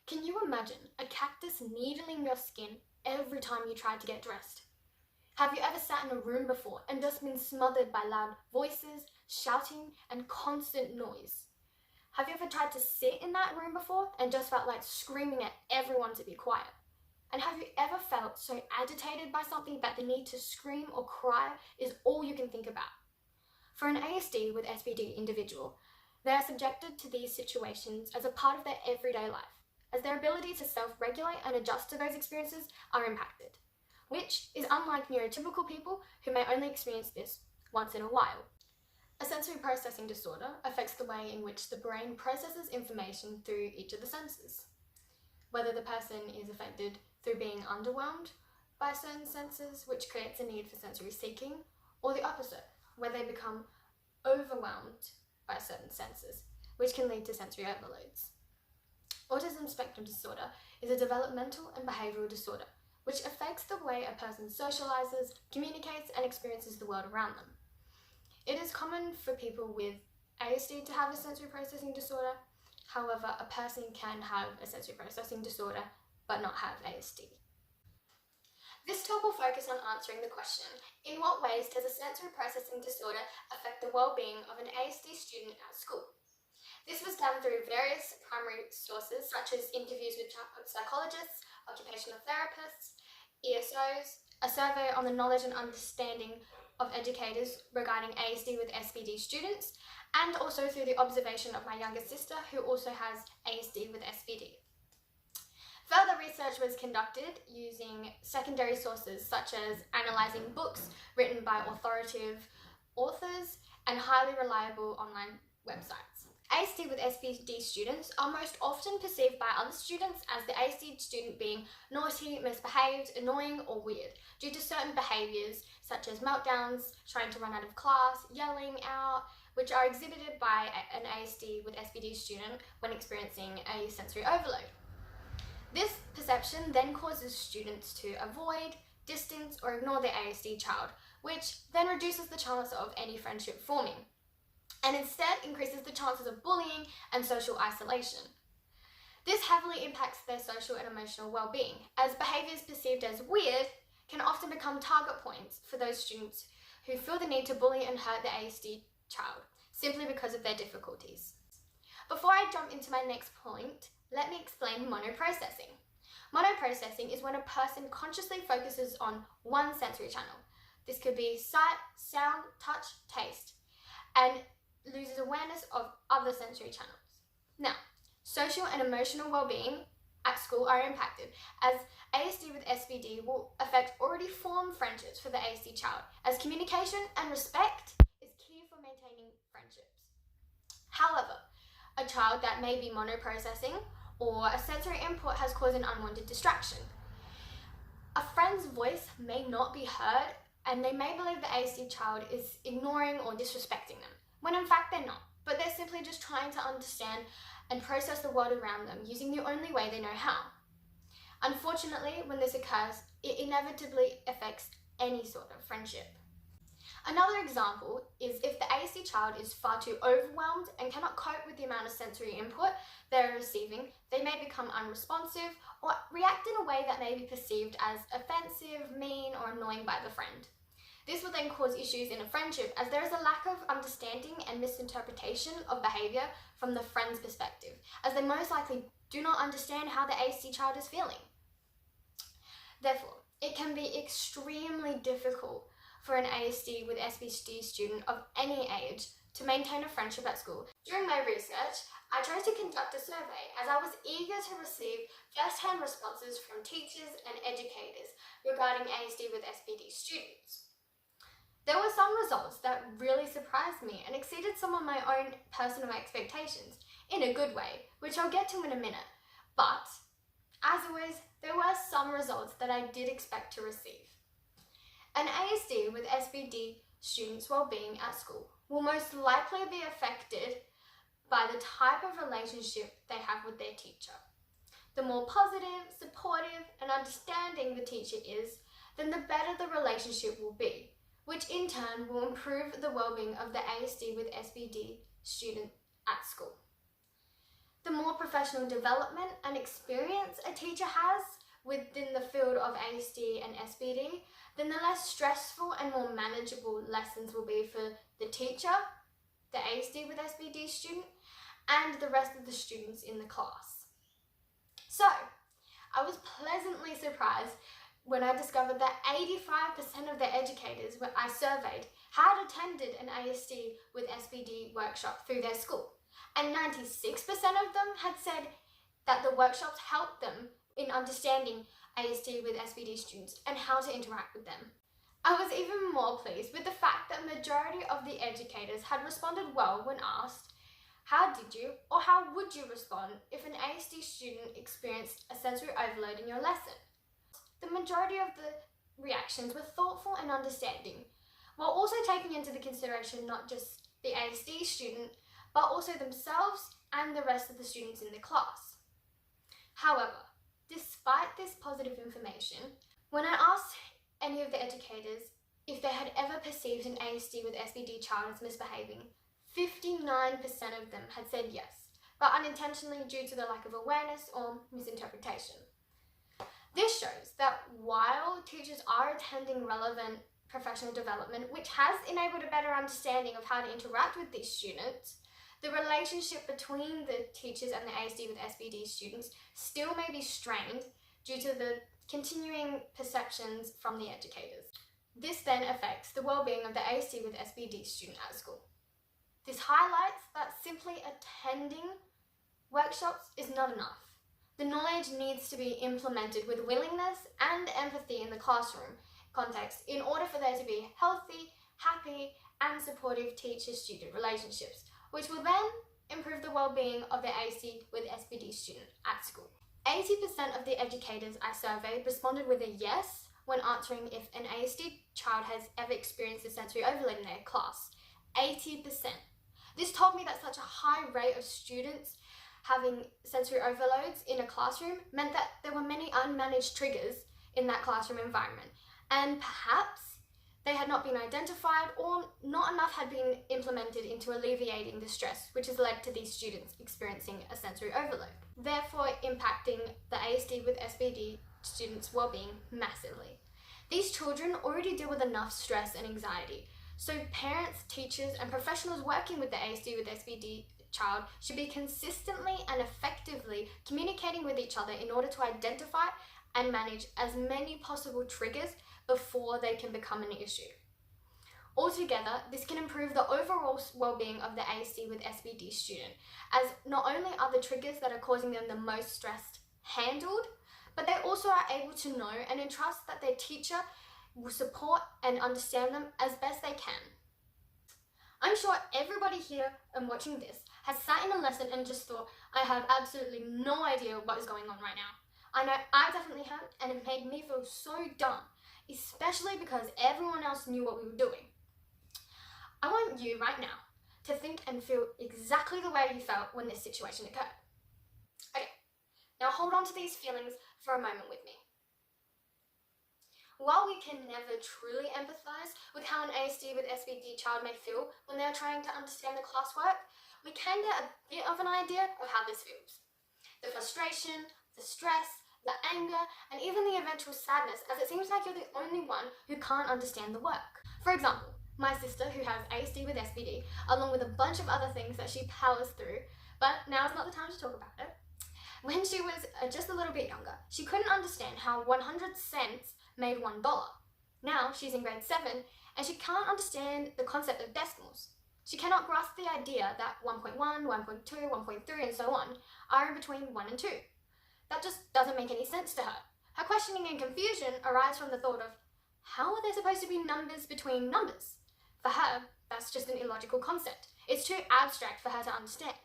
Can you imagine a cactus needling your skin every time you try to get dressed? Have you ever sat in a room before and just been smothered by loud voices, shouting, and constant noise? Have you ever tried to sit in that room before and just felt like screaming at everyone to be quiet? And have you ever felt so agitated by something that the need to scream or cry is all you can think about? For an ASD with SPD individual, they are subjected to these situations as a part of their everyday life, as their ability to self-regulate and adjust to those experiences are impacted, which is unlike neurotypical people who may only experience this once in a while. A sensory processing disorder affects the way in which the brain processes information through each of the senses. Whether the person is affected through being underwhelmed by certain senses, which creates a need for sensory seeking, or the opposite, where they become overwhelmed by certain senses, which can lead to sensory overloads. Autism Spectrum Disorder is a developmental and behavioural disorder which affects the way a person socialises, communicates, and experiences the world around them. It is common for people with ASD to have a sensory processing disorder. However, a person can have a sensory processing disorder but not have ASD. This talk will focus on answering the question, in what ways does a sensory processing disorder affect the well-being of an ASD student at school? This was done through various primary sources such as interviews with psychologists, occupational therapists, ESOs, a survey on the knowledge and understanding of educators regarding ASD with SPD students, and also through the observation of my younger sister who also has ASD with SPD. Further research was conducted using secondary sources such as analysing books written by authoritative authors and highly reliable online websites. ASD with SPD students are most often perceived by other students as the ASD student being naughty, misbehaved, annoying, or weird due to certain behaviours such as meltdowns, trying to run out of class, yelling out, which are exhibited by an ASD with SPD student when experiencing a sensory overload. This perception then causes students to avoid, distance, or ignore their ASD child, which then reduces the chance of any friendship forming, and instead increases the chances of bullying and social isolation. This heavily impacts their social and emotional well-being, as behaviours perceived as weird can often become target points for those students who feel the need to bully and hurt the ASD child, simply because of their difficulties. Before I jump into my next point, let me explain monoprocessing. Monoprocessing is when a person consciously focuses on one sensory channel. This could be sight, sound, touch, taste, and loses awareness of other sensory channels. Now, social and emotional well-being at school are impacted, as ASD with SPD will affect already formed friendships for the ASD child, as communication and respect is key for maintaining friendships. However, a child that may be monoprocessing or a sensory input has caused an unwanted distraction. A friend's voice may not be heard, and they may believe the ASD child is ignoring or disrespecting them, when in fact they're not, but they're simply just trying to understand and process the world around them using the only way they know how. Unfortunately, when this occurs, it inevitably affects any sort of friendship. Another example is if the ASD child is far too overwhelmed and cannot cope with the amount of sensory input they're receiving, they may become unresponsive or react in a way that may be perceived as offensive, mean, or annoying by the friend. This will then cause issues in a friendship, as there is a lack of understanding and misinterpretation of behaviour from the friend's perspective, as they most likely do not understand how the ASD child is feeling. Therefore, it can be extremely difficult for an ASD with SPD student of any age to maintain a friendship at school. During my research, I chose to conduct a survey, as I was eager to receive first-hand responses from teachers and educators regarding ASD with SPD students. There were some results that really surprised me and exceeded some of my own personal expectations, in a good way, which I'll get to in a minute. But, as always, there were some results that I did expect to receive. An ASD with SPD students' well-being at school will most likely be affected by the type of relationship they have with their teacher. The more positive, supportive, and understanding the teacher is, then the better the relationship will be, which in turn will improve the well-being of the ASD with SPD student at school. The more professional development and experience a teacher has within the field of ASD and SPD, then the less stressful and more manageable lessons will be for the teacher, the ASD with SPD student, and the rest of the students in the class. So, I was pleasantly surprised when I discovered that 85% of the educators I surveyed had attended an ASD with SPD workshop through their school, and 96% of them had said that the workshops helped them in understanding ASD with SPD students and how to interact with them. I was even more pleased with the fact that majority of the educators had responded well when asked, how did you or how would you respond if an ASD student experienced a sensory overload in your lesson? The majority of the reactions were thoughtful and understanding, while also taking into the consideration not just the ASD student, but also themselves and the rest of the students in the class. However, despite this positive information, when I asked any of the educators if they had ever perceived an ASD with SPD child as misbehaving, 59% of them had said yes, but unintentionally due to the lack of awareness or misinterpretation. This shows that while teachers are attending relevant professional development, which has enabled a better understanding of how to interact with these students, the relationship between the teachers and the ASD with SPD students still may be strained due to the continuing perceptions from the educators. This then affects the well-being of the ASD with SPD student at school. This highlights that simply attending workshops is not enough. The knowledge needs to be implemented with willingness and empathy in the classroom context in order for there to be healthy, happy, and supportive teacher-student relationships, which will then improve the well-being of the ASD with SPD student at school. 80% of the educators I surveyed responded with a yes when answering if an ASD child has ever experienced a sensory overload in their class. 80%. This told me that such a high rate of students having sensory overloads in a classroom meant that there were many unmanaged triggers in that classroom environment, and perhaps they had not been identified or not enough had been implemented into alleviating the stress which has led to these students experiencing a sensory overload, therefore impacting the ASD with SPD students' well-being massively. These children already deal with enough stress and anxiety, so parents, teachers, and professionals working with the ASD with SPD child should be consistently and effectively communicating with each other in order to identify and manage as many possible triggers before they can become an issue. Altogether, this can improve the overall well-being of the ASD with SPD student, as not only are the triggers that are causing them the most stress handled, but they also are able to know and entrust that their teacher will support and understand them as best they can. I'm sure everybody here and watching this has sat in a lesson and just thought, I have absolutely no idea what is going on right now. I know I definitely have, and it made me feel so dumb, especially because everyone else knew what we were doing. I want you right now to think and feel exactly the way you felt when this situation occurred. Okay, now hold on to these feelings for a moment with me. While we can never truly empathise with how an ASD with SPD child may feel when they are trying to understand the classwork, we can get a bit of an idea of how this feels. The frustration, the stress, the anger, and even the eventual sadness, as it seems like you're the only one who can't understand the work. For example, my sister, who has ASD with SPD, along with a bunch of other things that she powers through, but now is not the time to talk about it. When she was just a little bit younger, she couldn't understand how 100 cents made $1. Now she's in grade 7 and she can't understand the concept of decimals. She cannot grasp the idea that 1.1, 1.2, 1.3 and so on are in between 1 and 2. That just doesn't make any sense to her. Her questioning and confusion arise from the thought of, how are there supposed to be numbers between numbers? For her, that's just an illogical concept. It's too abstract for her to understand.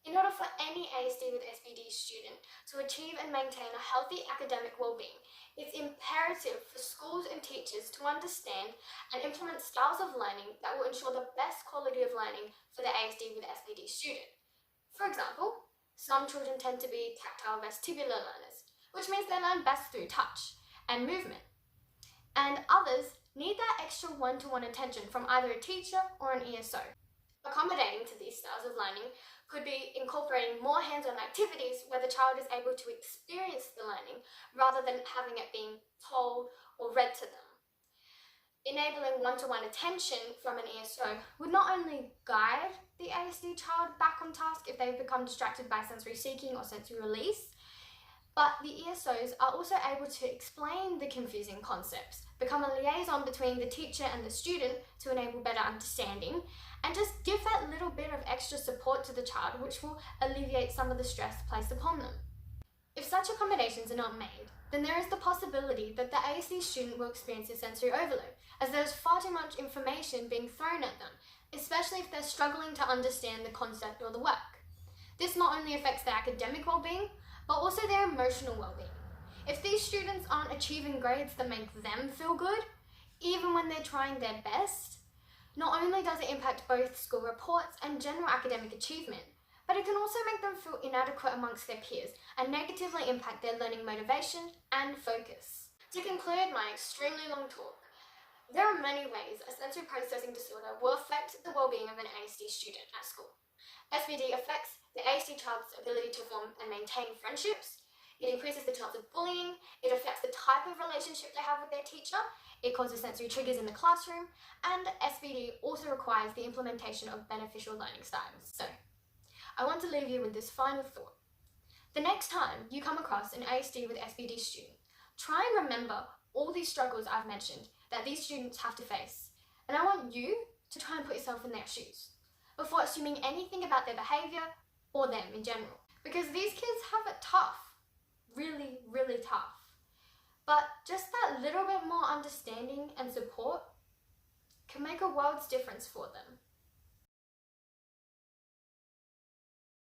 In order for any ASD with SPD student to achieve and maintain a healthy academic well-being, it's imperative for schools and teachers to understand and implement styles of learning that will ensure the best quality of learning for the ASD with SPD student. For example, some children tend to be tactile vestibular learners, which means they learn best through touch and movement. And others need that extra one-to-one attention from either a teacher or an ESO. Accommodating to these styles of learning could be incorporating more hands-on activities where the child is able to experience the learning rather than having it being told or read to them. Enabling one-to-one attention from an ESO would not only guide the ASD child back on task if they've become distracted by sensory seeking or sensory release, but the ESOs are also able to explain the confusing concepts, become a liaison between the teacher and the student to enable better understanding, and just give that little bit of extra support to the child, which will alleviate some of the stress placed upon them. If such accommodations are not made, then there is the possibility that the ASD student will experience a sensory overload, as there is far too much information being thrown at them, especially if they're struggling to understand the concept or the work. This not only affects their academic well-being, but also their emotional well-being. If these students aren't achieving grades that make them feel good, even when they're trying their best, not only does it impact both school reports and general academic achievement, but it can also make them feel inadequate amongst their peers and negatively impact their learning motivation and focus. To conclude my extremely long talk, there are many ways a sensory processing disorder will affect the well-being of an ASD student at school. SPD affects the ASD child's ability to form and maintain friendships. It increases the chance of bullying. It affects the type of relationship they have with their teacher. It causes sensory triggers in the classroom. And SPD also requires the implementation of beneficial learning styles. So, I want to leave you with this final thought. The next time you come across an ASD with SPD student, try and remember all these struggles I've mentioned that these students have to face. And I want you to try and put yourself in their shoes before assuming anything about their behaviour or them in general. Because these kids have it tough. Really, really tough. But just that little bit more understanding and support can make a world's difference for them.